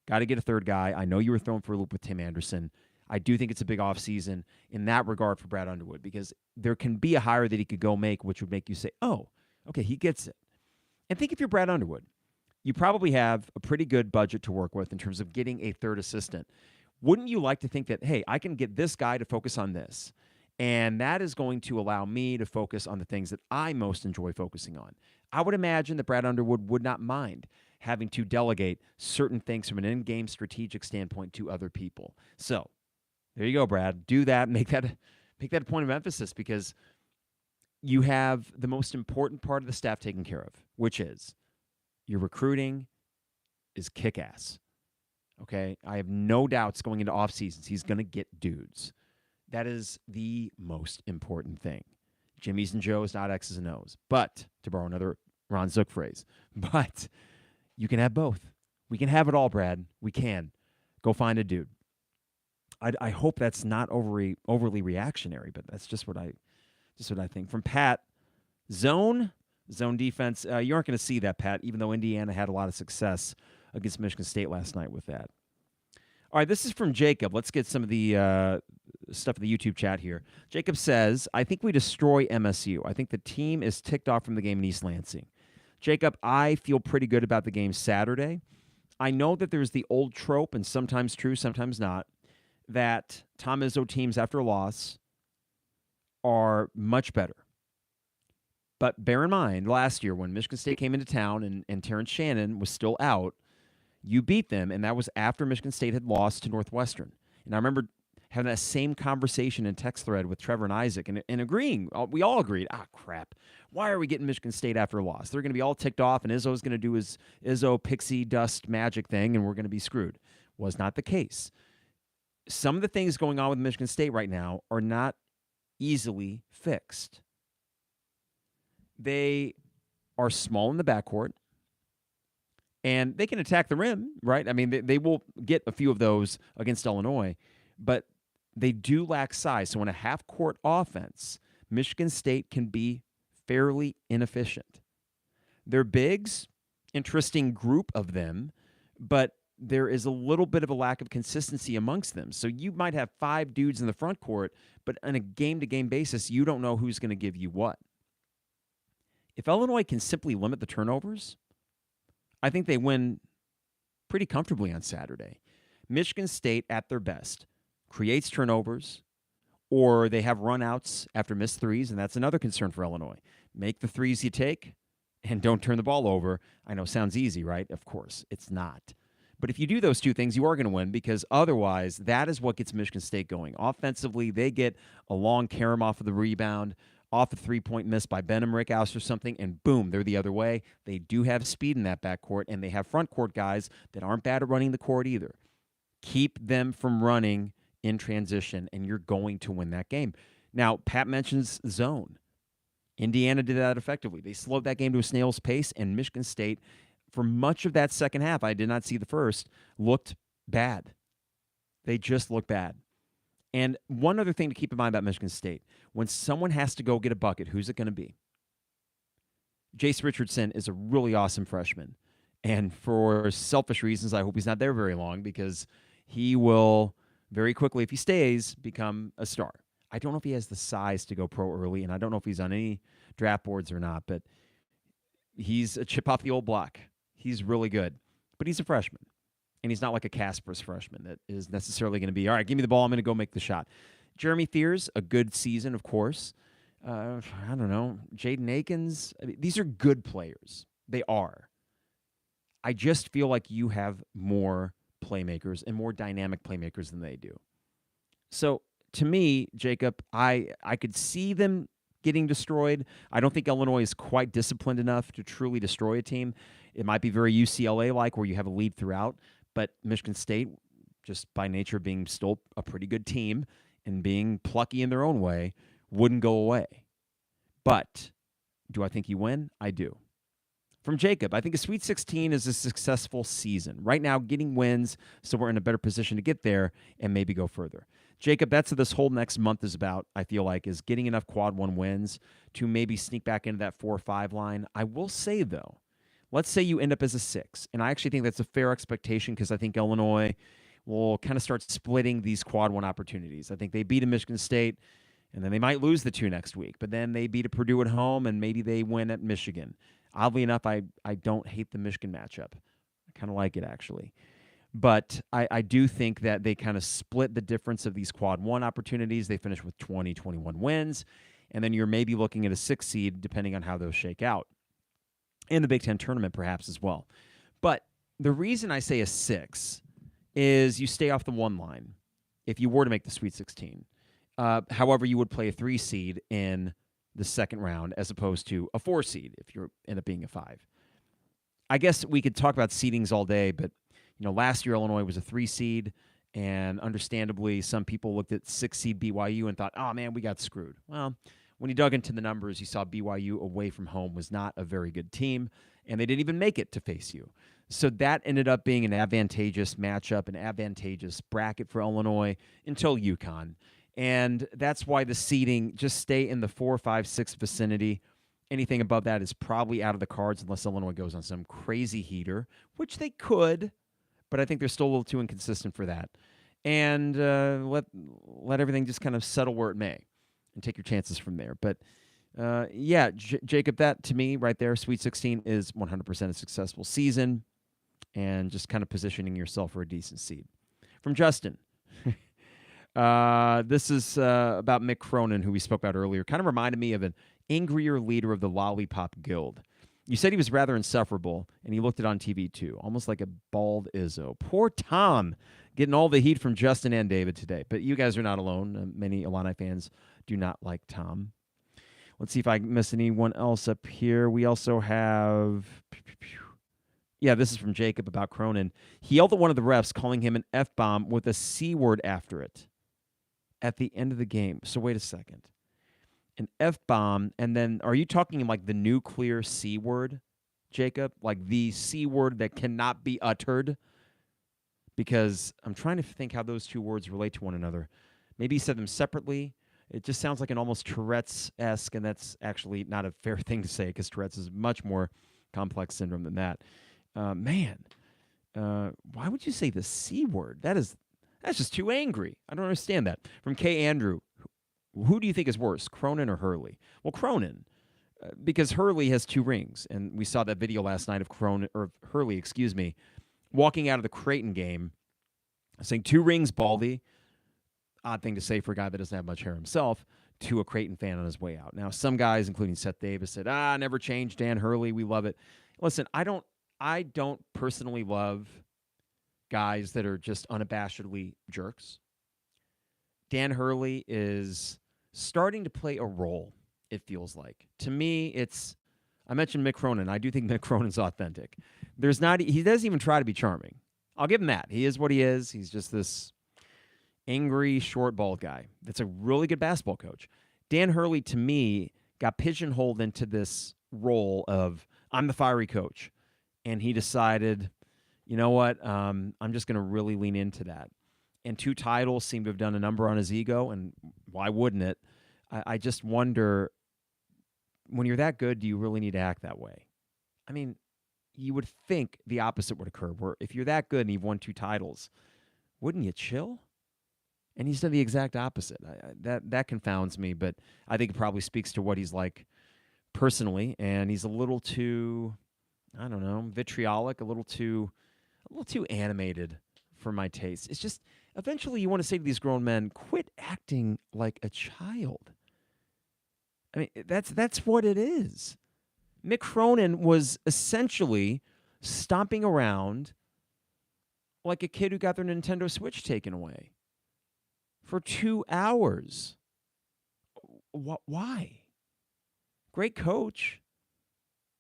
Got to get a third guy. I know you were thrown for a loop with Tim Anderson. I do think it's a big offseason in that regard for Brad Underwood, because there can be a hire that he could go make, which would make you say, oh, okay, he gets it. And think if you're Brad Underwood, you probably have a pretty good budget to work with in terms of getting a third assistant. Wouldn't you like to think that, hey, I can get this guy to focus on this, and that is going to allow me to focus on the things that I most enjoy focusing on? I would imagine that Brad Underwood would not mind having to delegate certain things from an in-game strategic standpoint to other people. So there you go, Brad. Do that. Make that a point of emphasis, because you have the most important part of the staff taken care of, which is your recruiting is kick-ass. Okay? I have no doubts going into off seasons he's going to get dudes. That is the most important thing. Jimmy's and Joe's, not X's and O's. But, to borrow another Ron Zook phrase, but you can have both. We can have it all, Brad. We can. Go find a dude. I hope that's not overly reactionary, but that's just what I think. From Pat, zone defense. You aren't going to see that, Pat, even though Indiana had a lot of success against Michigan State last night with that. All right, this is from Jacob. Let's get some of the stuff in the YouTube chat here. Jacob says, I think we destroy MSU. I think the team is ticked off from the game in East Lansing. Jacob, I feel pretty good about the game Saturday. I know that there's the old trope, and sometimes true, sometimes not, that Tom Izzo teams after a loss are much better. But bear in mind, last year when Michigan State came into town and Terrence Shannon was still out, you beat them, and that was after Michigan State had lost to Northwestern. And I remember having that same conversation in text thread with Trevor and Isaac and agreeing. We all agreed, crap. Why are we getting Michigan State after a loss? They're going to be all ticked off, and Izzo's going to do his Izzo pixie dust magic thing, and we're going to be screwed. Was not the case. Some of the things going on with Michigan State right now are not easily fixed. They are small in the backcourt, and they can attack the rim, right? I mean, they will get a few of those against Illinois, but they do lack size. So in a half-court offense, Michigan State can be fairly inefficient. Their bigs, interesting group of them, but there is a little bit of a lack of consistency amongst them. So you might have 5 dudes in the front court, but on a game-to-game basis, you don't know who's going to give you what. If Illinois can simply limit the turnovers, I think they win pretty comfortably on Saturday. Michigan State, at their best, creates turnovers, or they have runouts after missed threes, and that's another concern for Illinois. Make the threes you take, and don't turn the ball over. I know, sounds easy, right? Of course, it's not. But if you do those two things, you are going to win, because otherwise, that is what gets Michigan State going. Offensively, they get a long carom off of the rebound, off a three-point miss by Benham Rickhouse or something, and boom, they're the other way. They do have speed in that backcourt, and they have front court guys that aren't bad at running the court either. Keep them from running in transition, and you're going to win that game. Now, Pat mentions zone. Indiana did that effectively. They slowed that game to a snail's pace, and Michigan State, for much of that second half, I did not see the first, looked bad. They just looked bad. And one other thing to keep in mind about Michigan State, when someone has to go get a bucket, who's it going to be? Jace Richardson is a really awesome freshman. And for selfish reasons, I hope he's not there very long, because he will very quickly, if he stays, become a star. I don't know if he has the size to go pro early, and I don't know if he's on any draft boards or not, but he's a chip off the old block. He's really good, but he's a freshman, and he's not like a Kaspara's freshman that is necessarily going to be, all right, give me the ball, I'm going to go make the shot. Jeremy Fears, a good season, of course. I don't know, Jaden Akins. I mean, these are good players. They are. I just feel like you have more playmakers and more dynamic playmakers than they do. So, to me, Jacob, I could see them getting destroyed. I don't think Illinois is quite disciplined enough to truly destroy a team. It might be very UCLA-like, where you have a lead throughout, but Michigan State, just by nature of being still a pretty good team and being plucky in their own way, wouldn't go away. But do I think you win? I do. From Jacob, I think a Sweet 16 is a successful season. Right now, getting wins, so we're in a better position to get there and maybe go further. Jacob, that's what this whole next month is about, I feel like, is getting enough quad one wins to maybe sneak back into that 4 or 5 line. I will say, though, let's say you end up as a 6, and I actually think that's a fair expectation, because I think Illinois will kind of start splitting these quad one opportunities. I think they beat a Michigan State, and then they might lose the 2 next week, but then they beat a Purdue at home, and maybe they win at Michigan. Oddly enough, I don't hate the Michigan matchup. I kind of like it, actually. But I do think that they kind of split the difference of these quad one opportunities. They finish with 20, 21 wins, and then you're maybe looking at a 6 seed, depending on how those shake out. In the Big Ten tournament, perhaps, as well. But the reason I say a 6 is you stay off the 1 line if you were to make the Sweet 16. However, you would play a 3 seed in the second round as opposed to a 4 seed if you end up being a 5. I guess we could talk about seedings all day, but last year Illinois was a 3 seed, and understandably, some people looked at 6 seed BYU and thought, oh man, we got screwed. Well, when you dug into the numbers, you saw BYU away from home was not a very good team, and they didn't even make it to face you. So that ended up being an advantageous matchup, an advantageous bracket for Illinois until UConn. And that's why the seeding, just stay in the 4, 5, 6 vicinity. Anything above that is probably out of the cards unless Illinois goes on some crazy heater, which they could, but I think they're still a little too inconsistent for that. And let everything just kind of settle where it may and take your chances from there. But, Jacob, that to me right there, Sweet 16 is 100% a successful season, and just kind of positioning yourself for a decent seed. From Justin. This is about Mick Cronin, who we spoke about earlier. Kind of reminded me of an angrier leader of the Lollipop Guild. You said he was rather insufferable, and he looked it on TV too, almost like a bald Izzo. Poor Tom, getting all the heat from Justin and David today. But you guys are not alone. Many Illini fans do not like Tom. Let's see if I miss anyone else up here. We also have... Yeah, this is from Jacob about Cronin. He yelled at one of the refs, calling him an F-bomb with a C word after it at the end of the game. So wait a second. An F-bomb, and then are you talking like the nuclear C word, Jacob? Like the C word that cannot be uttered? Because I'm trying to think how those two words relate to one another. Maybe he said them separately. It just sounds like an almost Tourette's-esque, and that's actually not a fair thing to say, because Tourette's is much more complex syndrome than that. Why would you say the C word? That's just too angry. I don't understand that. From K. Andrew, who do you think is worse, Cronin or Hurley? Well, Cronin, because Hurley has 2 rings, and we saw that video last night of Hurley, walking out of the Creighton game, saying 2 rings, Baldy. Odd thing to say for a guy that doesn't have much hair himself, to a Creighton fan on his way out. Now, some guys, including Seth Davis, said, never change, Dan Hurley, we love it. Listen, I don't personally love guys that are just unabashedly jerks. Dan Hurley is starting to play a role, it feels like. To me, I mentioned Mick Cronin. I do think Mick Cronin's authentic. He doesn't even try to be charming. I'll give him that. He is what he is. He's just this angry, short, bald guy that's a really good basketball coach. Dan Hurley, to me, got pigeonholed into this role of, I'm the fiery coach. And he decided, you know what, I'm just going to really lean into that. And 2 titles seem to have done a number on his ego, and why wouldn't it? I just wonder, when you're that good, do you really need to act that way? I mean, you would think the opposite would occur, where if you're that good and you've won 2 titles, wouldn't you chill? And he's done the exact opposite. That confounds me, but I think it probably speaks to what he's like personally, and he's a little too, I don't know, vitriolic, a little too animated for my taste. It's just, eventually you want to say to these grown men, quit acting like a child. I mean, that's what it is. Mick Cronin was essentially stomping around like a kid who got their Nintendo Switch taken away for 2 hours. Why? Great coach,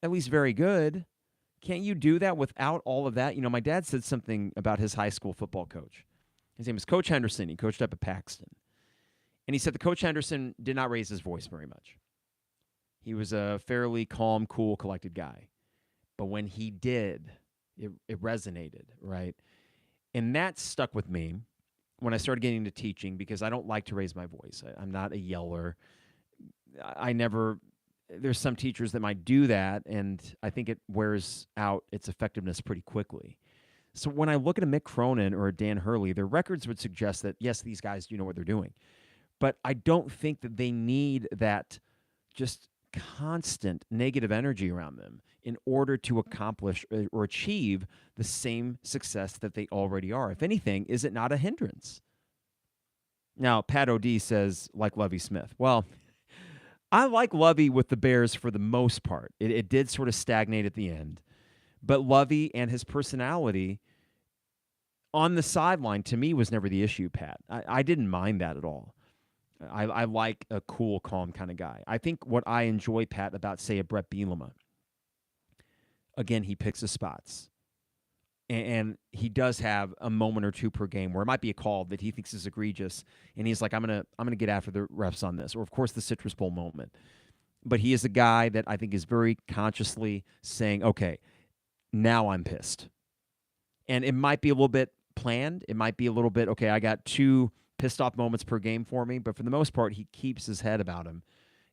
at least very good. Can't you do that without all of that? You know, my dad said something about his high school football coach. His name was Coach Henderson. He coached up at Paxton. And he said that Coach Henderson did not raise his voice very much. He was a fairly calm, cool, collected guy. But when he did, it resonated, right? And that stuck with me when I started getting into teaching, because I don't like to raise my voice. I'm not a yeller. There's some teachers that might do that, and I think it wears out its effectiveness pretty quickly. So when I look at a Mick Cronin or a Dan Hurley, their records would suggest that, yes, these guys do know what they're doing. But I don't think that they need that just constant negative energy around them in order to accomplish or achieve the same success that they already are. If anything, is it not a hindrance? Now, Pat O'D says, like Lovie Smith. Well, I like Lovie with the Bears for the most part. It did sort of stagnate at the end. But Lovie and his personality on the sideline, to me, was never the issue, Pat. I didn't mind that at all. I like a cool, calm kind of guy. I think what I enjoy, Pat, about, say, a Brett Bielema, again, he picks his spots. And he does have a moment or two per game where it might be a call that he thinks is egregious, and he's like, I'm gonna get after the refs on this. Or, of course, the Citrus Bowl moment. But he is a guy that I think is very consciously saying, okay, now I'm pissed. And it might be a little bit planned. It might be a little bit, okay, I got 2 pissed off moments per game for me, but for the most part, he keeps his head about him.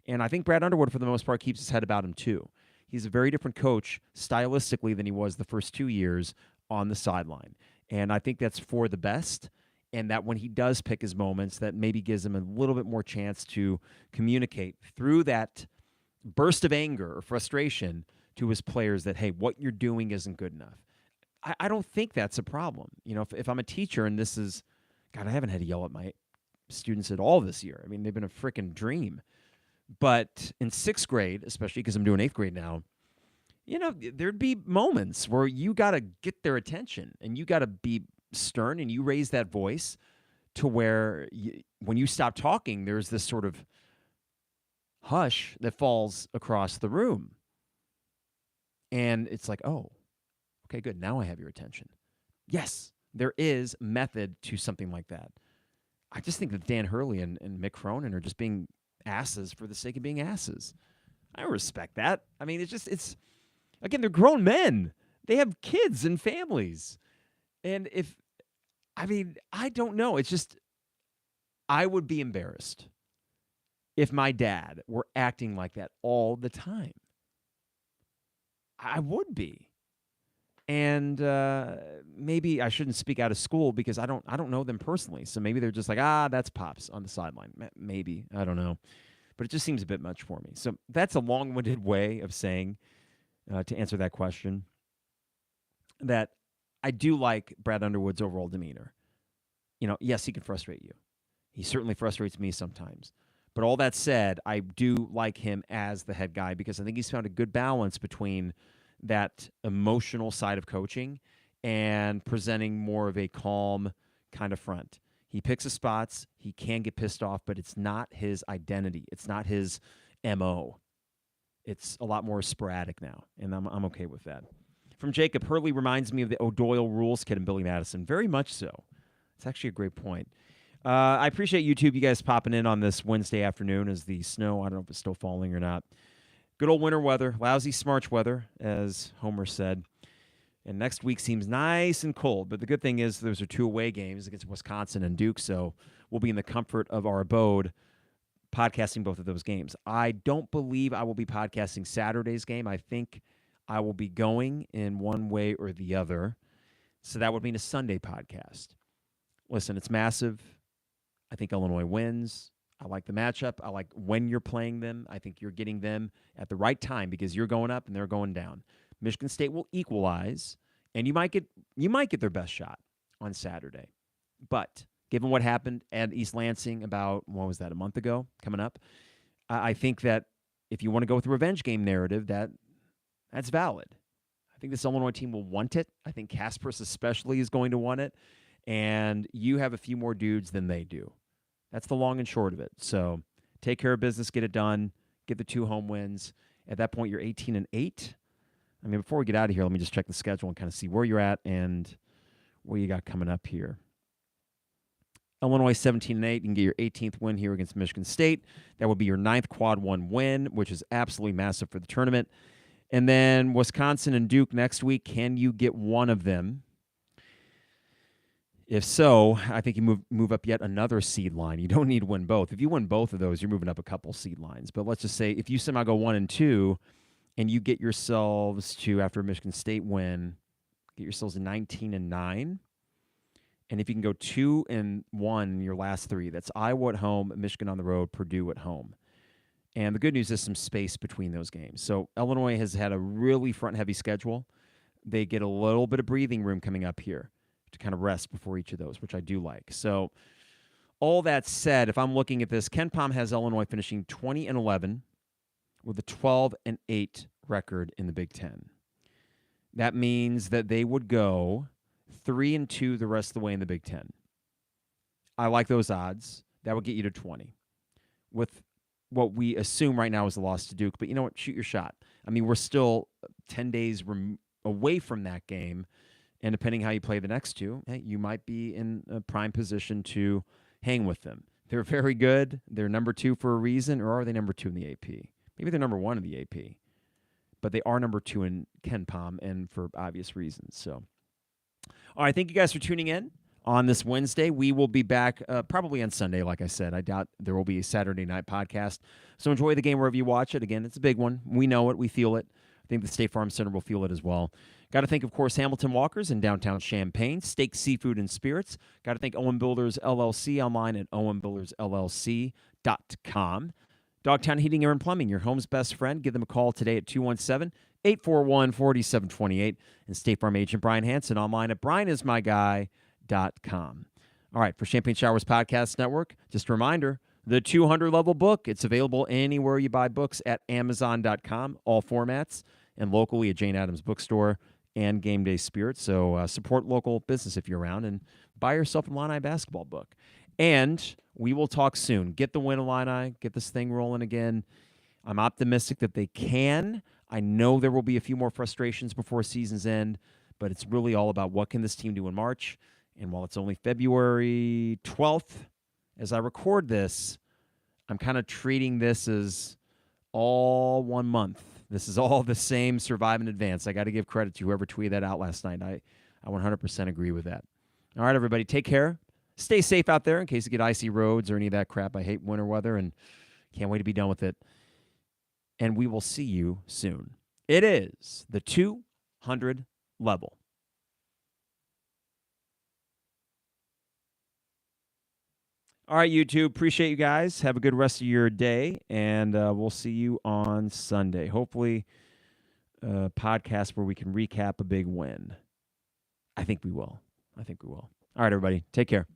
And I think Brad Underwood, for the most part, keeps his head about him too. He's a very different coach stylistically than he was the first 2 years on the sideline. And I think that's for the best, and that when he does pick his moments, that maybe gives him a little bit more chance to communicate through that burst of anger or frustration to his players that, hey, what you're doing isn't good enough. I don't think that's a problem. You know, if I'm a teacher and this is, God, I haven't had to yell at my students at all this year. I mean, they've been a freaking dream. But in 6th grade, especially because I'm doing 8th grade now, you know, there'd be moments where you got to get their attention and you got to be stern and you raise that voice to where when you stop talking, there's this sort of hush that falls across the room. And it's like, oh, okay, good. Now I have your attention. Yes, there is method to something like that. I just think that Dan Hurley and Mick Cronin are just being asses for the sake of being asses. I respect that. I mean, it's again, they're grown men. They have kids and families. And I don't know. It's just, I would be embarrassed if my dad were acting like that all the time. I would be. And maybe I shouldn't speak out of school because I don't know them personally. So maybe they're just like, that's Pops on the sideline. Maybe. I don't know. But it just seems a bit much for me. So that's a long-winded way of saying, to answer that question, that I do like Brad Underwood's overall demeanor. You know, yes, he can frustrate you. He certainly frustrates me sometimes. But all that said, I do like him as the head guy because I think he's found a good balance between that emotional side of coaching and presenting more of a calm kind of front. He picks his spots. He can get pissed off, but it's not his identity. It's not his MO. It's a lot more sporadic now, and I'm okay with that. From Jacob, Hurley reminds me of the O'Doyle Rules kid and Billy Madison. Very much so. It's actually a great point. I appreciate YouTube, you guys popping in on this Wednesday afternoon as the snow, I don't know if it's still falling or not. Good old winter weather, lousy Smarch weather, as Homer said. And next week seems nice and cold. But the good thing is those are 2 away games against Wisconsin and Duke, so we'll be in the comfort of our abode podcasting both of those games. I don't believe I will be podcasting Saturday's game. I think I will be going in one way or the other. So that would mean a Sunday podcast. Listen, it's massive. I think Illinois wins. I like the matchup. I like when you're playing them. I think you're getting them at the right time because you're going up and they're going down. Michigan State will equalize, and you might get their best shot on Saturday. But given what happened at East Lansing about, what was that, a month ago coming up, I think that if you want to go with the revenge game narrative, that's valid. I think this Illinois team will want it. I think Kaspara especially is going to want it. And you have a few more dudes than they do. That's the long and short of it. So take care of business, get it done, get the 2 home wins. At that point, you're 18-8. I mean, before we get out of here, let me just check the schedule and kind of see where you're at and what you got coming up here. Illinois 17-8. You can get your 18th win here against Michigan State. That would be your 9th quad 1 win, which is absolutely massive for the tournament. And then Wisconsin and Duke next week. Can you get one of them? If so, I think you move up yet another seed line. You don't need to win both. If you win both of those, you're moving up a couple seed lines. But let's just say if you somehow go 1 and 2, and you get yourselves to, after a Michigan State win, get yourselves to 19-9. And if you can go 2-1 in your last 3, that's Iowa at home, Michigan on the road, Purdue at home. And the good news is some space between those games. So Illinois has had a really front-heavy schedule. They get a little bit of breathing room coming up here to kind of rest before each of those, which I do like. So all that said, if I'm looking at this, Ken Pom has Illinois finishing 20-11 with a 12-8 record in the Big Ten. That means that they would go 3-2 the rest of the way in the Big Ten. I like those odds. That would get you to 20. With what we assume right now is the loss to Duke. But you know what? Shoot your shot. I mean, we're still 10 days away from that game. And depending how you play the next 2, you might be in a prime position to hang with them. They're very good. They're number 2 for a reason, or are they number 2 in the AP? Maybe they're number 1 in the AP. But they are number 2 in Ken Pom, and for obvious reasons. So, all right, thank you guys for tuning in on this Wednesday. We will be back probably on Sunday, like I said. I doubt there will be a Saturday night podcast. So enjoy the game wherever you watch it. Again, it's a big one. We know it. We feel it. I think the State Farm Center will feel it as well. Got to thank, of course, Hamilton Walkers in downtown Champaign, Steak, Seafood, and Spirits. Got to thank Owen Builders, LLC, online at owenbuildersllc.com. Dogtown Heating, Air, and Plumbing, your home's best friend. Give them a call today at 217-841-4728. And State Farm agent Brian Hansen online at brianismyguy.com. All right, for Champagne Showers Podcast Network, just a reminder, the 200-level book, it's available anywhere you buy books at Amazon.com, all formats, and locally at Jane Addams Bookstore and Game Day Spirit. So support local business if you're around and buy yourself a Illini basketball book. And we will talk soon. Get the win, Illini. Get this thing rolling again. I'm optimistic that they can. I know there will be a few more frustrations before season's end, but it's really all about what can this team do in March. And while it's only February 12th, as I record this, I'm kind of treating this as all 1 month. This is all the same survive in advance. I got to give credit to whoever tweeted that out last night. I 100% agree with that. All right, everybody, take care. Stay safe out there in case you get icy roads or any of that crap. I hate winter weather and can't wait to be done with it. And we will see you soon. It is the 200 level. All right, YouTube. Appreciate you guys. Have a good rest of your day, and we'll see you on Sunday. Hopefully, a podcast where we can recap a big win. I think we will. All right, everybody. Take care.